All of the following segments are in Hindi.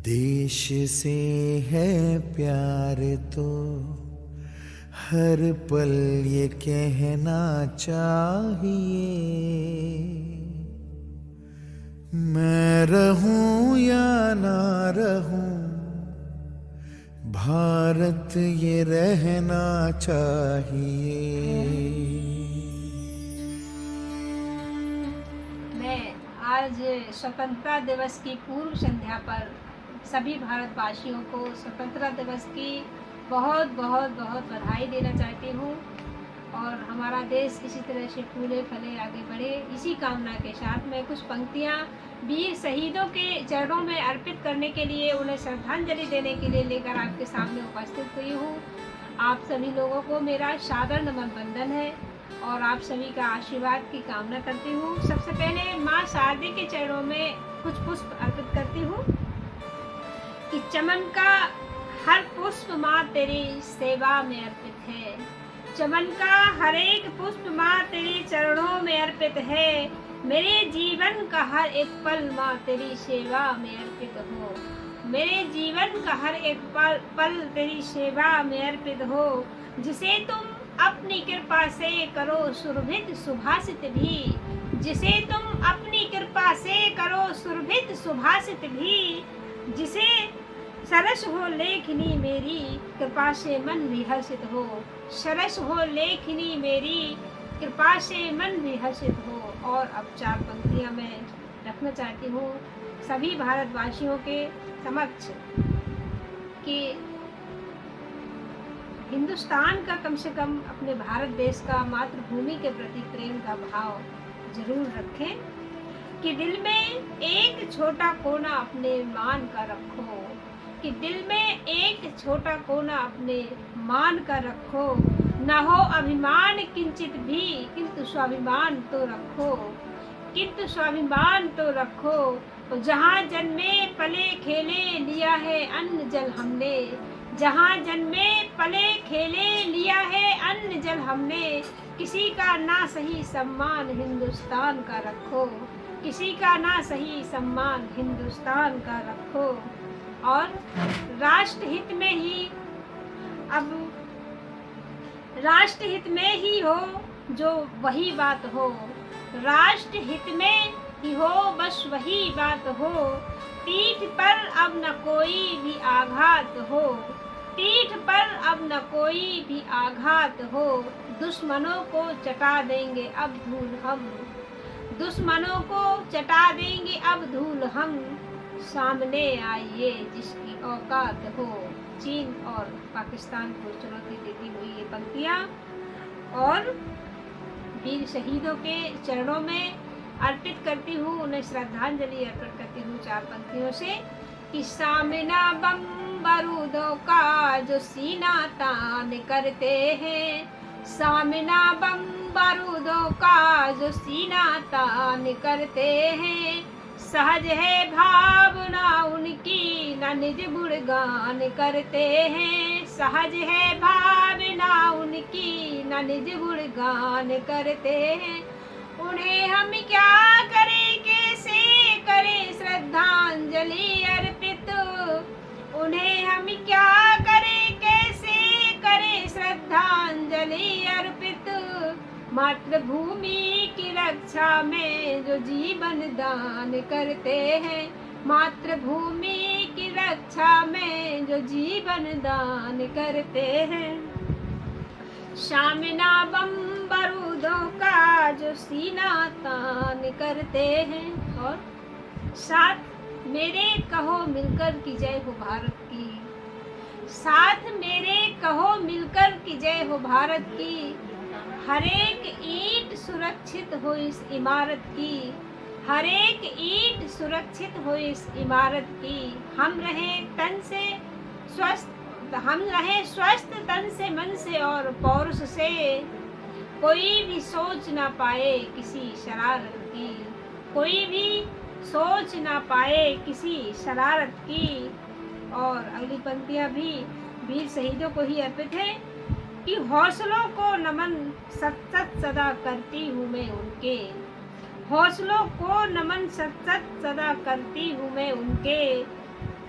देश से है प्यार तो हर पल ये कहना चाहिए, मैं रहूं या ना रहूं भारत ये रहना चाहिए। मैं आज स्वतंत्रता दिवस की पूर्व संध्या पर सभी भारतवासियों को स्वतंत्रता दिवस की बहुत बहुत बहुत बधाई देना चाहती हूँ और हमारा देश इसी तरह से फूले फले आगे बढ़े, इसी कामना के साथ मैं कुछ पंक्तियाँ वीर शहीदों के चरणों में अर्पित करने के लिए, उन्हें श्रद्धांजलि देने के लिए लेकर आपके सामने उपस्थित हुई हूँ। आप सभी लोगों को मेरा सादर नमन वंदन है और आप सभी का आशीर्वाद की कामना करती हूँ। सबसे पहले माँ शारदे के चरणों में कुछ पुष्प अर्पित करती हूँ कि चमन का हर पुष्प माँ तेरी सेवा में अर्पित है, चमन का हर एक पुष्प माँ तेरे चरणों में अर्पित है, मेरे जीवन का हर एक पल माँ तेरी सेवा में अर्पित हो, मेरे जीवन का हर एक पल तेरी सेवा में अर्पित हो, जिसे तुम अपनी कृपा से करो सुरभित सुभाषित भी, जिसे तुम अपनी कृपा से करो सुरभित सुभाषित भी, जिसे सरस हो लेखनी मेरी कृपा से मन भी हर्षित हो, सरस हो लेखनी मेरी कृपा से मन भी हर्षित हो। और अब चार पंक्तियां मैं रखना चाहती हूँ सभी भारतवासियों के समक्ष कि हिंदुस्तान का कम से कम अपने भारत देश का मातृभूमि के प्रति प्रेम का भाव जरूर रखें, कि दिल में एक छोटा कोना अपने मान का रखो, कि दिल में एक छोटा कोना अपने मान का रखो, न हो अभिमान किंचित भी किंतु स्वाभिमान तो रखो, किंतु स्वाभिमान तो रखो। जहाँ जन्मे पले खेले लिया है अन्न जल हमने, जहाँ जन्मे पले खेले लिया है अन्न जल हमने, किसी का ना सही सम्मान हिंदुस्तान का रखो, किसी का ना सही सम्मान हिंदुस्तान का रखो। और राष्ट्रहित में ही, अब राष्ट्रहित में ही हो जो वही बात हो, राष्ट्रहित में ही हो बस वही बात हो, पीठ पर अब न कोई भी आघात हो, पीठ पर अब न कोई भी आघात हो, दुश्मनों को चटा देंगे अब धूल हम, दुश्मनों को चटा देंगे अब धूल हम, सामने आइए जिसकी औकात हो। चीन और पाकिस्तान को चुनौती देती हुई ये पंक्तियाँ और वीर शहीदों के चरणों में अर्पित करती हूँ, उन्हें श्रद्धांजलि अर्पित करती हूँ चार पंक्तियों से कि सामना बम बारूदों का जो सीना तान करते हैं, सामना बम बारूदों का जो सीना तान करते हैं, सहज है भावना उनकी न निज गुणगान करते हैं, सहज है भावना उनकी न निज गुणगान करते हैं, उन्हें हम क्या करें कैसे करें श्रद्धांजलि अर्पित, उन्हें हम क्या करें कैसे करें श्रद्धांजलि अर्पित, मातृभूमि की रक्षा में जो जीवन दान करते हैं, मातृभूमि की रक्षा में जो जीवन दान करते हैं, सामना बम बारूदों का जो सीना तान करते हैं। और साथ मेरे कहो मिलकर की जय हो भारत की, साथ मेरे कहो मिलकर की जय हो भारत की, हर एक ईंट सुरक्षित हो इस इमारत की, हर एक ईंट सुरक्षित हो इस इमारत की, हम रहे तन से स्वस्थ, हम रहे स्वस्थ तन से मन से और पौरुष से, कोई भी सोच ना पाए किसी शरारत की, कोई भी सोच ना पाए किसी शरारत की। और अगली पंक्तियाँ भी वीर शहीदों को ही अर्पित है कि हौसलों को नमन सतत सदा करती हूँ मैं उनके, हौसलों को नमन सतत सदा करती हूँ मैं उनके,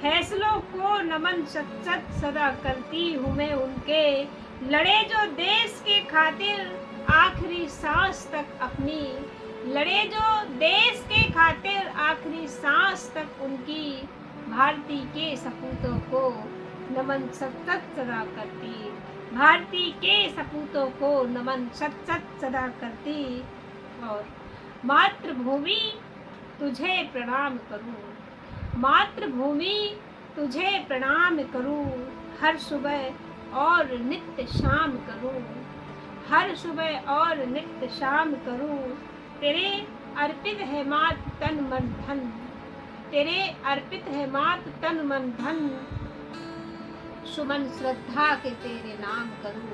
फैसलों को नमन सत सत सदा करती हूँ मैं उनके, लड़े जो देश के खातिर आखिरी सांस तक अपनी, लड़े जो देश के खातिर आखिरी सांस तक उनकी, भारती के सपूतों को नमन सत सत सदा करती, भारती के सपूतों को नमन सत सत सदा करती। और मातृभूमि तुझे प्रणाम करूं, मातृभूमि तुझे प्रणाम करूं, हर सुबह और नित्य शाम करूं, हर सुबह और नित्य शाम करूं। तेरे अर्पित है मात तन मन धन, तेरे अर्पित है मात तन मन धन, सुमन श्रद्धा के तेरे नाम करूं,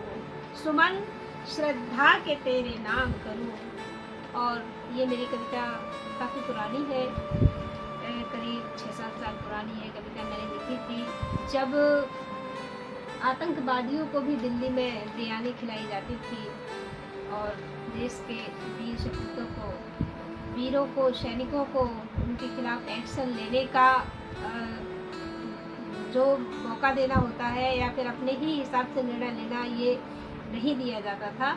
सुमन श्रद्धा के तेरे नाम करूं। और ये मेरी कविता काफ़ी पुरानी है, करीब 6-7 साल पुरानी है। कविता मैंने लिखी थी जब आतंकवादियों को भी दिल्ली में बिरयानी खिलाई जाती थी और देश के वीर सपूतों को, वीरों को, सैनिकों को उनके खिलाफ एक्शन लेने का जो मौका देना होता है या फिर अपने ही हिसाब से निर्णय लेना ये नहीं दिया जाता था,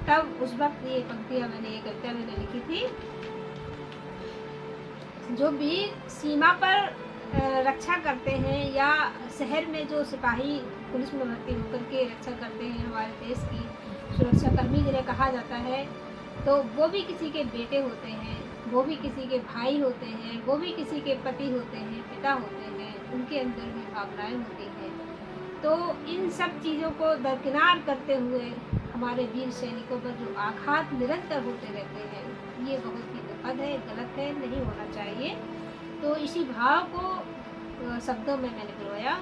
तब उस वक्त ये पंक्तियाँ मैंने, ये कविता मैंने लिखी थी। जो वीर सीमा पर रक्षा करते हैं या शहर में जो सिपाही पुलिस में भर्ती होकर के रक्षा करते हैं, हमारे देश की सुरक्षा कर्मी जिन्हें कहा जाता है, तो वो भी किसी के बेटे होते हैं, वो भी किसी के भाई होते हैं, वो भी किसी के पति होते हैं, पिता होते हैं, उनके अंदर भी भावनाएं होती हैं। तो इन सब चीज़ों को दरकिनार करते हुए हमारे वीर सैनिकों पर जो आघात निरंतर होते रहते हैं, ये बहुत ही दुखद है, गलत है, नहीं होना चाहिए। तो इसी भाव को शब्दों में मैंने पिरोया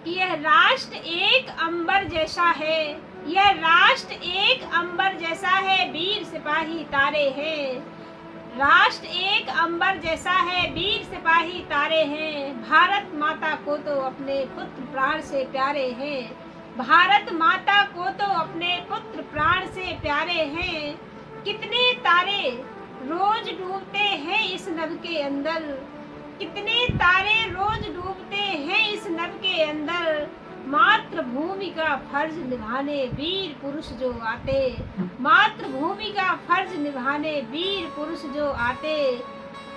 कि यह राष्ट्र एक अंबर जैसा है, यह राष्ट्र एक अंबर जैसा है, वीर सिपाही तारे हैं, राष्ट्र एक अंबर जैसा है, वीर सिपाही तारे हैं, भारत माता को तो अपने पुत्र प्राण से प्यारे हैं, भारत माता को तो अपने पुत्र प्राण से प्यारे हैं। कितने तारे रोज डूबते हैं इस नभ के अंदर, कितने तारे रोज डूबते हैं इस नभ के अंदर, मातृभूमि का फर्ज निभाने वीर पुरुष जो आते, मातृभूमि का फर्ज निभाने वीर पुरुष जो आते,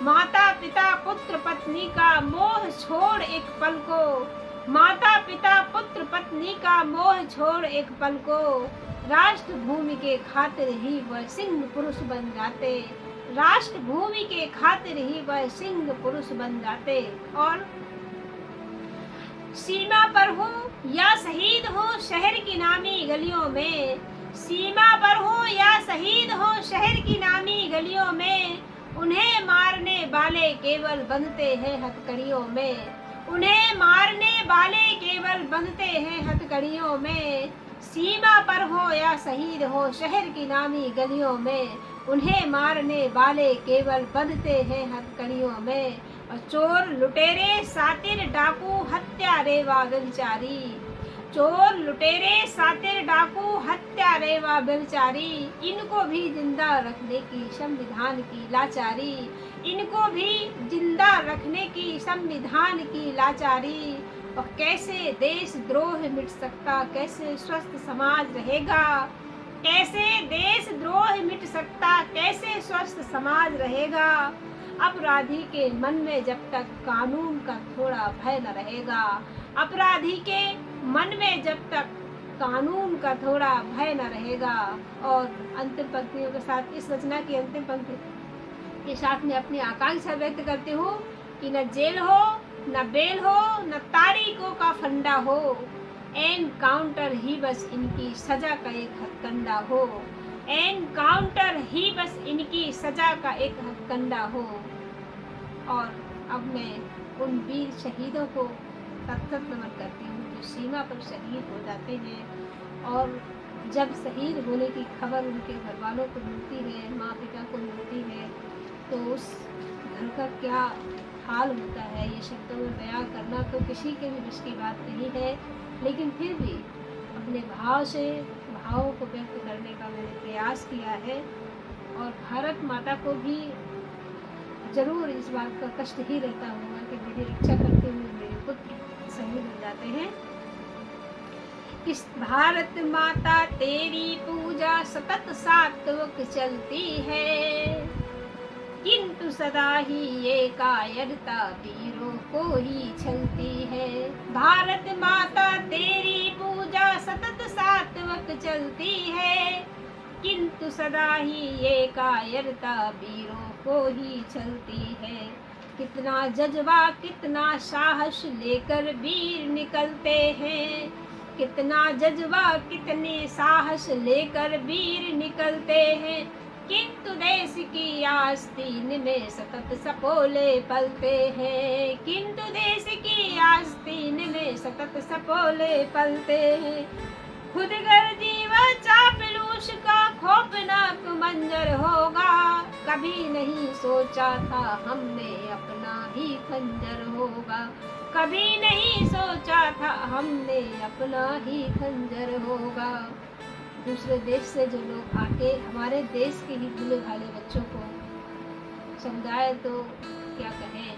माता पिता पुत्र पत्नी का मोह छोड़ एक पल को, माता पिता पुत्र पत्नी का मोह छोड़ एक पल को, राष्ट्र भूमि के खातिर ही वह सिंह पुरुष बन जाते, राष्ट्र भूमि के खातिर ही वह सिंह पुरुष बन जाते। और सीमा पर हो या शहीद हो शहर की नामी गलियों में, सीमा पर हो या शहीद हो शहर की नामी गलियों में, उन्हें मारने वाले केवल बंधते हैं हथकड़ियों में, उन्हें मारने वाले केवल बंधते हैं हथकड़ियों में। सीमा पर हो या शहीद हो शहर की नामी गलियों में, उन्हें मारने वाले केवल बंधते हैं हथकड़ियों में। और चोर लुटेरे सातिर डाकू हत्या रेवा व्यभिचारी, चोर लुटेरे सातिर डाकू हत्या रेवा व्यभिचारी, इनको भी जिंदा रखने की संविधान की लाचारी, इनको भी जिंदा रखने की संविधान की लाचारी। और कैसे देश द्रोह मिट सकता, कैसे स्वस्थ समाज रहेगा, कैसे देश द्रोह मिट सकता, कैसे स्वस्थ समाज रहेगा। अपराधी के मन में जब तक कानून का थोड़ा भय न रहेगा, अपराधी के मन में जब तक कानून का थोड़ा भय न रहेगा। और अंतिम पंक्तियों के साथ, इस रचना की अंतिम पंक्ति के साथ में अपनी आकांक्षा व्यक्त करती हूँ कि न जेल हो, न बेल हो, न तारीखों का फंडा हो, एनकाउंटर ही बस इनकी सजा का एक हथकंडा हो, एनकाउंटर ही बस इनकी सजा का एक हथकंडा हो। और अब मैं उन वीर शहीदों को सतत नमन करती हूँ जो सीमा पर शहीद हो जाते हैं। और जब शहीद होने की खबर उनके घर वालों को मिलती है, माँ पिता को मिलती है, तो उस घर का क्या हाल होता है ये शब्दों में बयां करना तो किसी के भी बस की बात नहीं है। लेकिन फिर भी अपने भाव से भावों को व्यक्त करने का मैंने प्रयास किया है। और भारत माता को भी ज़रूर इस बात का कष्ट ही रहता होगा कि मेरी रक्षा करते हुए मेरे पुत्र शहीद हो जाते हैं। इस भारत माता तेरी पूजा सतत सात्विक चलती है, किंतु सदा ही ये कायरता वीरों को ही छलती है। भारत माता तेरी पूजा सतत सात्विक चलती है, किंतु सदा ही ये कायरता वीरों को ही छलती है। कितना जज्बा कितना साहस लेकर वीर निकलते हैं, कितना जज्बा कितने साहस लेकर वीर निकलते हैं, किंतु देश की आस्तीन में सतत सपोले पलते हैं, किंतु देश की आस्तीन में सतत सपोले पलते हैं। खुद गर्जी व चापलूस का खौफनाक मंजर होगा, कभी नहीं सोचा था हमने अपना ही खंजर होगा, कभी नहीं सोचा था हमने अपना ही खंजर होगा। दूसरे देश से जो लोग आके हमारे देश के ही भूले भाले बच्चों को समुदाय तो क्या कहें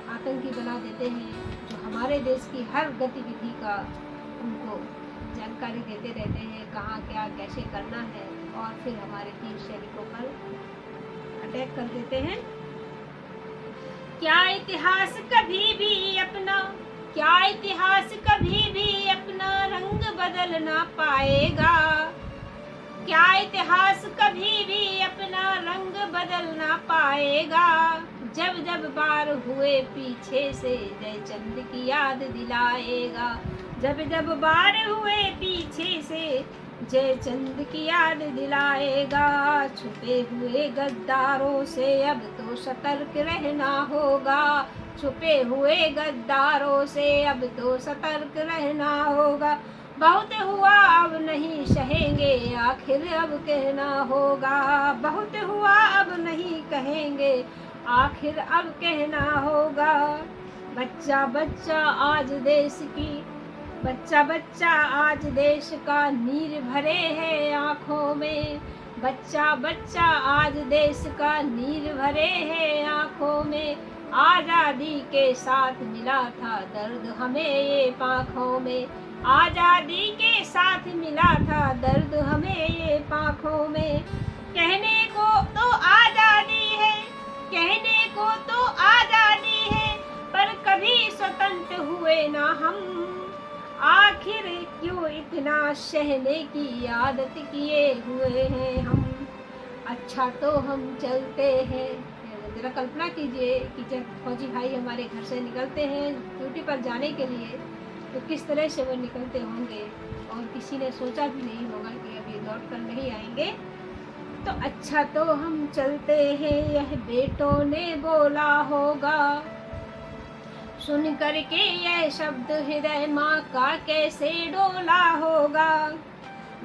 आतंकी बना देते हैं, जो हमारे देश की हर गतिविधि का उनको जानकारी देते रहते हैं, कहाँ क्या कैसे करना है, और फिर हमारे वीर सैनिकों पर अटैक कर देते हैं। क्या इतिहास कभी भी अपना, क्या इतिहास कभी भी अपना रंग बदल ना पाएगा, क्या इतिहास कभी भी अपना रंग बदल ना पाएगा। जब जब बार हुए पीछे से जयचंद की याद दिलाएगा, जब जब बार हुए पीछे से जयचंद की याद दिलाएगा। छुपे हुए गद्दारों से अब तो सतर्क रहना होगा, छुपे हुए गद्दारों से अब तो सतर्क रहना होगा। बहुत हुआ अब नहीं सहेंगे आखिर अब कहना होगा, बहुत हुआ अब नहीं कहेंगे आखिर अब कहना होगा। बच्चा बच्चा आज देश की, बच्चा बच्चा आज देश का नीर भरे है आँखों में, बच्चा बच्चा आज देश का नीर भरे है आँखों में। आज़ादी के साथ मिला था दर्द हमें ये पाँखों में, आज़ादी के साथ मिला था दर्द हमें ये पाँखों में। कहने को तो आज़ादी है, कहने को तो आज़ादी है, पर कभी स्वतंत्र हुए ना हम, आखिर क्यों इतना सहने की आदत किए हुए हैं हम। अच्छा तो हम चलते हैं, जरा कल्पना कीजिए कि जब फौजी भाई हमारे घर से निकलते हैं ड्यूटी पर जाने के लिए तो किस तरह से वो निकलते होंगे, और किसी ने सोचा भी नहीं होगा कि अभी लौट कर नहीं आएंगे। तो अच्छा तो हम चलते हैं यह बेटों ने बोला होगा, सुन करके यह शब्द हृदय माँ का कैसे डोला होगा।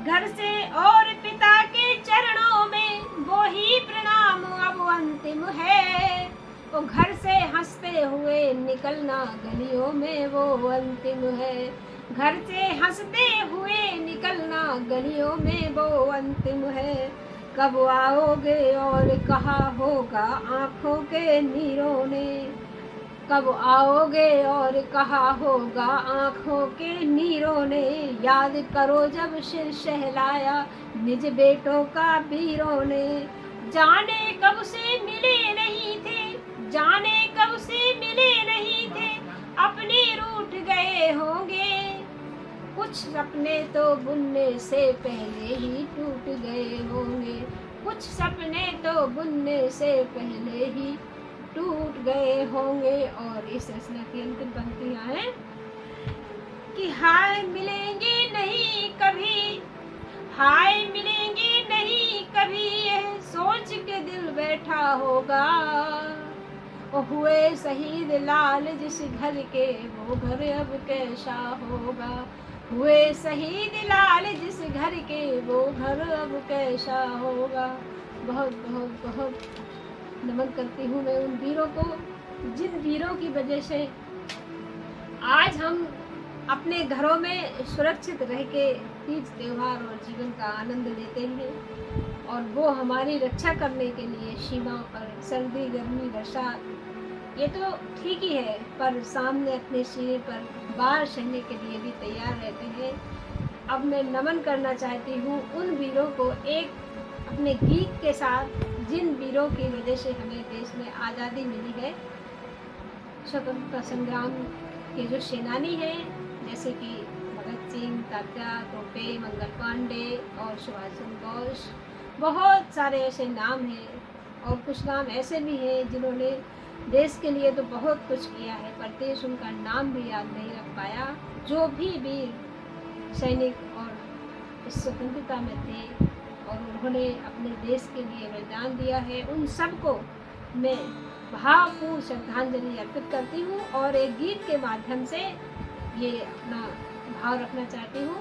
घर से और पिता के चरणों में वो ही प्रणाम अब अंतिम है, वो घर से हंसते हुए निकलना गलियों में वो अंतिम है, घर से हंसते हुए निकलना गलियों में वो अंतिम है। कब आओगे और कहा होगा आँखों के नीरों ने, कब आओगे और कहा होगा आँखों के नीरों ने। याद करो जब सिर सहलाया निज बेटों का वीरों ने, जाने कब से मिले नहीं थे, जाने कब से मिले नहीं थे, अपने रूठ गए होंगे। कुछ सपने तो बुनने से पहले ही टूट गए होंगे, कुछ सपने तो बुनने से पहले ही टूट गए होंगे। और इस रचना की अंतिम पंक्तियां हैं कि हाय मिलेंगे नहीं कभी, हाय मिलेंगे नहीं कभी, यह सोच के दिल बैठा होगा। वो हुए शहीद लाल जिस घर के वो घर अब कैसा होगा, हुए शहीद लाल जिस घर के वो घर अब कैसा होगा। बहुत बहुत बहुत नमन करती हूँ मैं उन वीरों को, जिन वीरों की वजह से आज हम अपने घरों में सुरक्षित रह के तीज त्योहार और जीवन का आनंद लेते हैं, और वो हमारी रक्षा करने के लिए सीमाओं पर सर्दी गर्मी बरसात ये तो ठीक ही है, पर सामने अपने शरीर पर बार सहने के लिए भी तैयार रहते हैं। अब मैं नमन करना चाहती हूँ उन वीरों को, एक अपने गीत के साथ, जिन वीरों की वजह से हमें देश में आज़ादी मिली है। स्वतंत्रता संग्राम के जो सेनानी हैं, जैसे कि भगत सिंह, तात्या टोपे, मंगल पांडे और सुभाष चंद्र बोस, बहुत सारे ऐसे नाम हैं। और कुछ नाम ऐसे भी हैं जिन्होंने देश के लिए तो बहुत कुछ किया है, पर देश उनका नाम भी याद नहीं रख पाया। जो भी वीर सैनिक और इस स्वतंत्रता में थे और उन्होंने अपने देश के लिए बलिदान दिया है, उन सबको मैं भावपूर्ण श्रद्धांजलि अर्पित करती हूँ और एक गीत के माध्यम से ये अपना भाव रखना चाहती हूँ।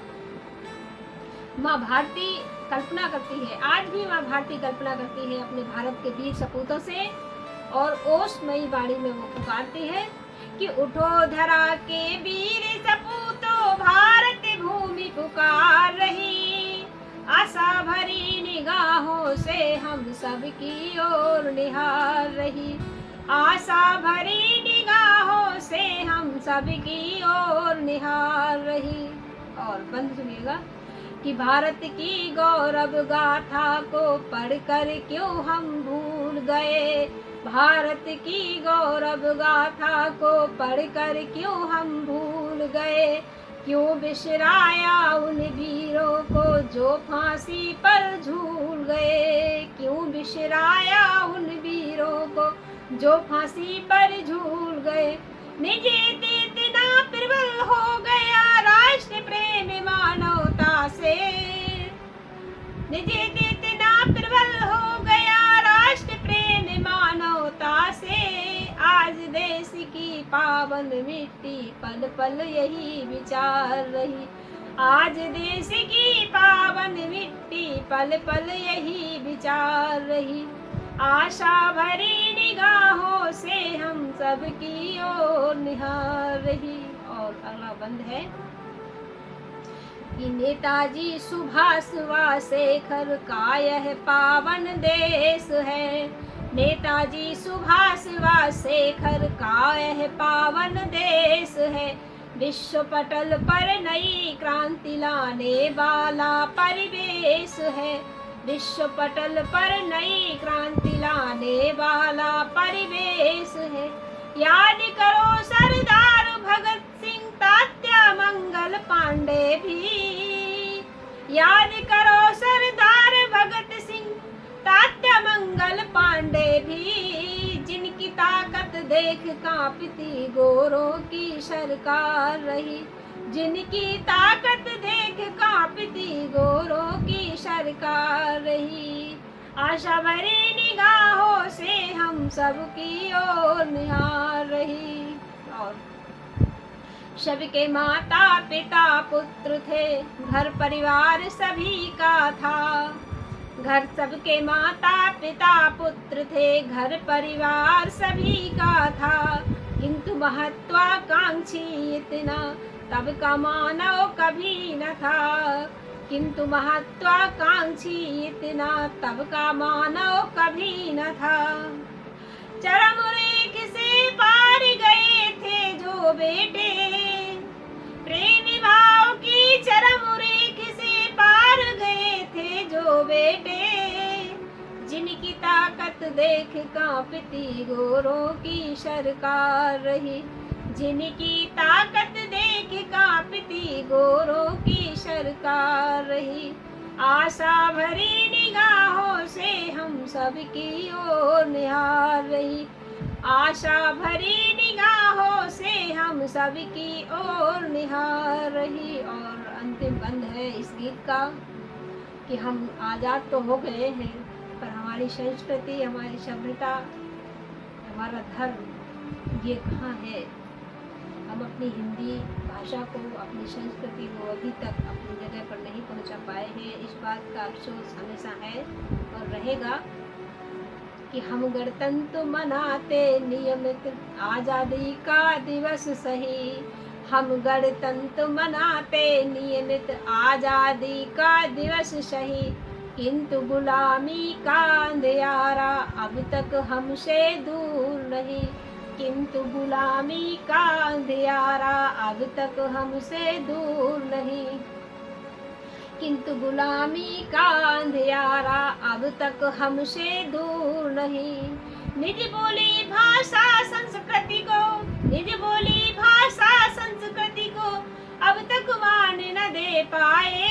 माँ भारती कल्पना करती है, आज भी माँ भारती कल्पना करती है अपने भारत के वीर सपूतों से, और ओष्मयी वाणी में वो पुकारती है कि उठो धरा के वीर सपूतों, भारत भूमि पुकार रही, आशा भरी निगाहों से हम सब की ओर निहार रही, आशा भरी निगाहों से हम सब की ओर निहार रही। और बंद सुनिएगा कि भारत की गौरव गाथा को पढ़कर क्यों हम भूल गए, भारत की गौरव गाथा को पढ़कर क्यों हम भूल गए, क्यों बिसराया उन वीरों को जो फांसी पर झूल गए, क्यों बिसराया उन वीरों को जो फांसी पर झूल गए। निजी इतना प्रबल हो गया राष्ट्र प्रेम मानवता से, निजी इतना प्रबल हो गया राष्ट्र प्रेम मानवता से, आज देश की पावन मिट्टी पल पल यही विचार रही, आज देश की पावन मिट्टी पल पल यही विचार रही, आशा भरी निगाहों से हम सब की ओर निहार रही। और अगला बंद है कि नेताजी सुभाष व शेखर का यह पावन देश है, नेताजी सुभाष व शेखर का यह पावन देश है, विश्व पटल पर नई क्रांति लाने वाला परिवेश है, विश्व पटल पर नई क्रांति लाने वाला परिवेश है। याद करो सरदार भगत सिंह, तात्या मंगल पांडे भी, याद करो सरदार भगत सिंह, तात्या मंगल पांडे भी, जिनकी ताकत देख कांपती गोरों की सरकार रही, जिनकी ताकत देख कांपती गोरों की सरकार रही, आशा भरी निगाहों से हम सब की ओर निहार रही। और सबके माता पिता पुत्र थे, घर परिवार सभी का था, घर सबके माता पिता पुत्र थे, घर परिवार सभी का था, किंतु महत्वाकांक्षी इतना तब का मानव कभी न था, किंतु महत्वाकांक्षी इतना तब का मानव कभी न था। चरम रेख से पार गए थे जो बेटे, प्रेम भाव की चरम रेख से पार गए थे जो बेटे, जिनकी ताकत देख कांपती गोरों की सरकार रही, जिनकी ताकत देख कांपती गोरों की सरकार रही, आशा भरी निगाहों से हम सब की ओर निहार रही, आशा भरी निगाहों से हम सब की ओर निहार रही। और अंतिम बंद है इस गीत का कि हम आज़ाद तो हो गए हैं, पर हमारी संस्कृति, हमारी सभ्यता, हमारा धर्म ये कहाँ है। हम अपनी हिंदी भाषा को, अपनी संस्कृति को अभी तक अपनी जगह पर नहीं पहुंचा पाए हैं। इस बात का अफसोस हमेशा है और रहेगा कि हम गणतंत्र मनाते नियमित, आज़ादी का दिवस सही, हम गणतंत्र मनाते नियमित, आज़ादी का दिवस सही, किंतु गुलामी का अंधियारा अब तक हमसे दूर नहीं, किंतु गुलामी का अंधियारा अब तक हमसे दूर नहीं, किंतु गुलामी का अंधियारा अब तक हमसे दूर नहीं। निज बोली भाषा संस्कृति को, निज बोली भाषा संस्कृति को अब तक मान न दे पाए।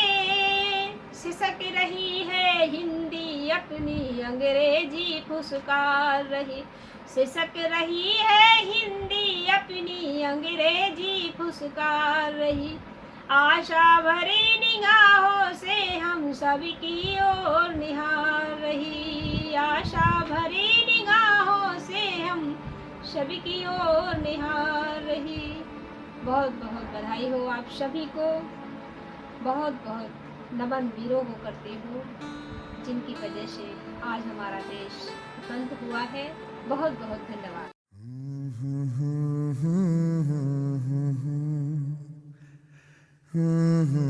सिसक रही है हिंदी अपनी अंग्रेजी फुसकार रही, सिसक रही है हिंदी अपनी अंग्रेजी फुसकार रही। आशा भरी निगाहों से हम सबकी ओर निहार रही, आशा भरी निगाहों से हम सबकी ओर निहार रही। बहुत बहुत बधाई हो आप सभी को, बहुत बहुत नमन वीरों को करती हूँ जिनकी वजह से आज हमारा देश स्वतंत्र हुआ है। बहुत बहुत धन्यवाद। Hmm.